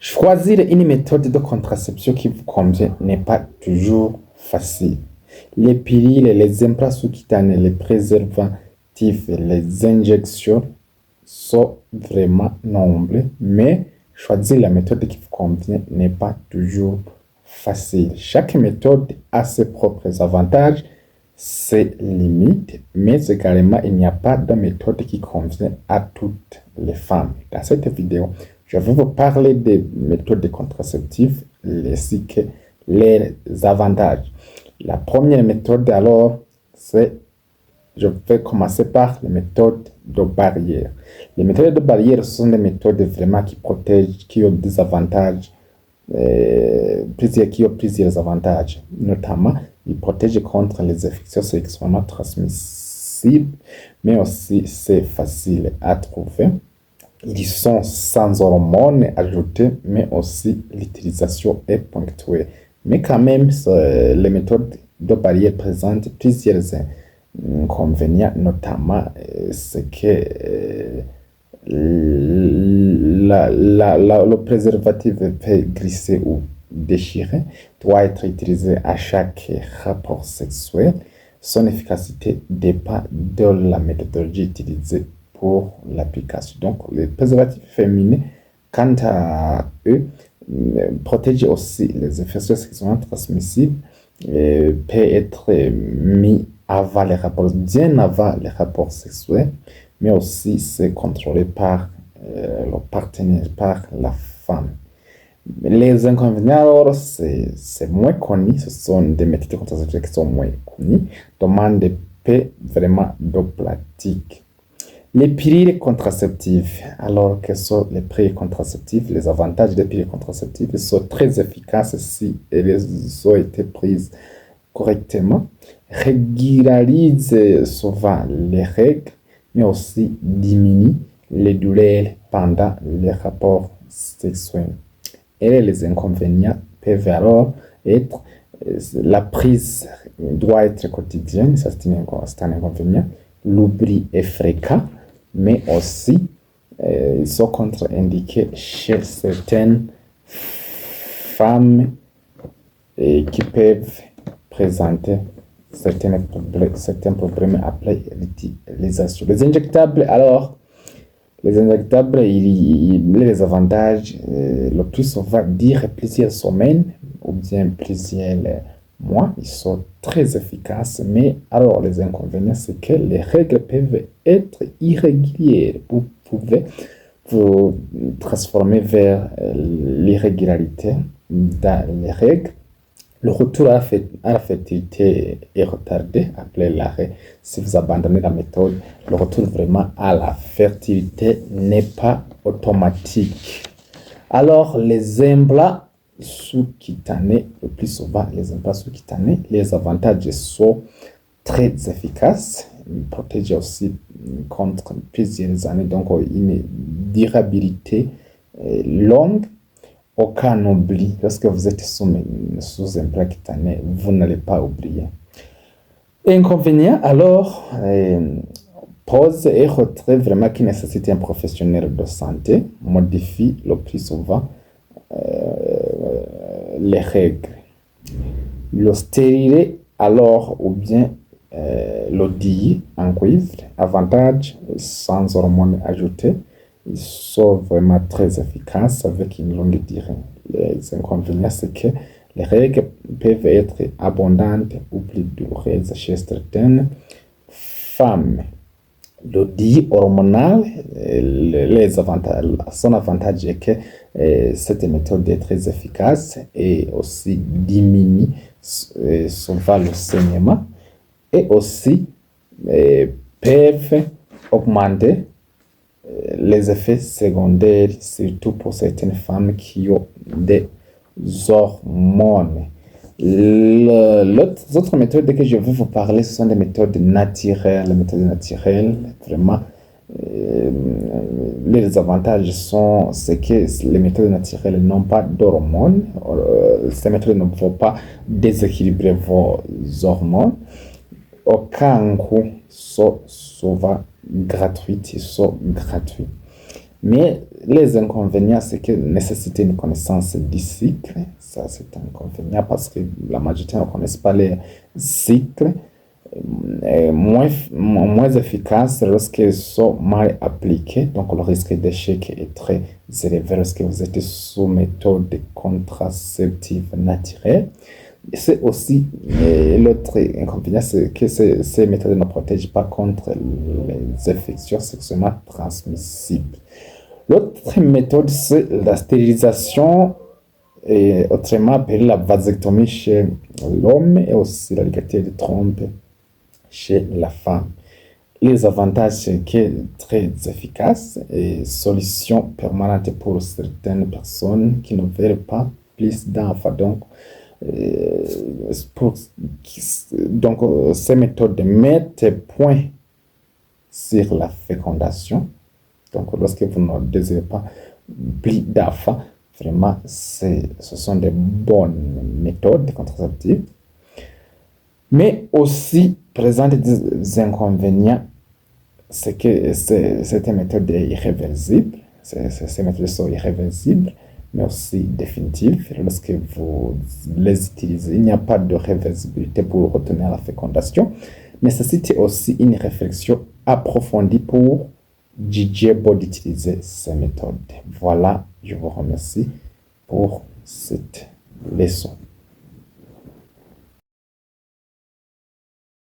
Choisir une méthode de contraception qui vous convient n'est pas toujours facile. Les pilules, les implants sous-cutanés, les préservatifs et les injections sont vraiment nombreux, mais choisir la méthode qui vous convient n'est pas toujours facile. Chaque méthode a ses propres avantages, ses limites, mais également il n'y a pas de méthode qui convient à toutes les femmes. Dans cette vidéo, je vais vous parler des méthodes contraceptives ainsi que les avantages. La première méthode alors, je vais commencer par les méthodes de barrière. Les méthodes de barrière sont des méthodes vraiment qui protègent, qui ont des avantages, qui ont plusieurs avantages. Notamment, ils protègent contre les infections sexuellement transmissibles, mais aussi c'est facile à trouver. Ils sont sans hormones ajoutées, mais aussi l'utilisation est ponctuée. Mais quand même, les méthodes de barrière présentent plusieurs inconvénients, notamment ce que le préservatif peut glisser ou déchirer, doit être utilisé à chaque rapport sexuel. Son efficacité dépend de la méthodologie utilisée pour l'application. Donc, les préservatifs féminins, quant à eux, protègent aussi les infections sexuellement transmissibles, peut être mis avant les rapports, bien avant les rapports sexuels, mais aussi c'est contrôlé par le partenaire, par la femme. Les inconvénients, alors, c'est moins connu, ce sont des méthodes contraceptives qui sont moins connues, demandent peu vraiment de pratique. Les pilules contraceptives, alors que sont les pilules contraceptives, les avantages des pilules contraceptives sont très efficaces si elles ont été prises correctement, régularisent souvent les règles, mais aussi diminuent les douleurs pendant les rapports sexuels. Et les inconvénients peuvent alors être, la prise doit être quotidienne, ça c'est un inconvénient, l'oubli est fréquent, mais aussi ils sont contre-indiqués chez certaines femmes qui peuvent présenter certains problèmes après l'utilisation. Les injectables, alors, les injectables, les avantages, le plus souvent dire plusieurs semaines ou bien plusieurs mois, ils sont très efficaces, mais alors les inconvénients, c'est que les règles peuvent être irrégulières. Vous pouvez vous transformer vers l'irrégularité dans les règles. Le retour à la fertilité est retardé après l'arrêt. Si vous abandonnez la méthode, le retour vraiment à la fertilité n'est pas automatique. Alors, les implants sous-cutanés, le plus souvent les implants sous-cutanés, les avantages sont très efficaces. Ils protègent aussi contre plusieurs années, donc une durabilité longue. Aucun oubli. Lorsque vous êtes sous implant cutané, vous n'allez pas oublier. Inconvénient, alors, pause et retrait vraiment qui nécessite un professionnel de santé, modifie le plus souvent les règles. Le stérilet, alors, ou bien l'ODI en cuivre, avantage sans hormones ajoutées. Ils sont vraiment très efficaces avec une longue durée. Les inconvénients, c'est que les règles peuvent être abondantes ou plus douloureuses chez certaines femmes. Le dit hormonal, son avantage est que cette méthode est très efficace et aussi diminue souvent le saignement et aussi peuvent augmenter les effets secondaires, surtout pour certaines femmes qui ont des hormones. Les autres méthodes que je vais vous parler, ce sont des méthodes naturelles. Les méthodes naturelles, vraiment, les avantages sont que les méthodes naturelles n'ont pas d'hormones. Ces méthodes ne vont pas déséquilibrer vos hormones. Aucun coût sont souvent gratuites, ils sont gratuits. Mais Les inconvénients, c'est que nécessiter une connaissance du cycle. Ça, c'est un inconvénient parce que la majorité ne connaissent pas les cycles. Moins efficaces lorsqu'ils sont mal appliqués. Donc, le risque d'échec est très élevé lorsque vous êtes sous méthode contraceptive naturelle. C'est aussi l'autre inconvénient, c'est que ces méthodes ne protègent pas contre les infections sexuellement transmissibles. L'autre méthode, c'est la stérilisation, et autrement appelée la vasectomie chez l'homme et aussi la ligature de trompe chez la femme. Les avantages, c'est qu'elle est très efficace et solution permanente pour certaines personnes qui ne veulent pas plus d'enfants. Euh, ces méthodes mettent point sur la fécondation. Donc, lorsque vous ne désirez pas plus d'enfants, vraiment, ce sont des bonnes méthodes contraceptives. Mais aussi, présentent des inconvénients, c'est que cette méthode est irréversible. Ces méthodes sont irréversibles, mais aussi définitives. Lorsque vous les utilisez, il n'y a pas de réversibilité pour retenir la fécondation. Nécessite aussi une réflexion approfondie pour juger bon d'utiliser ces méthodes. Voilà, je vous remercie pour cette leçon.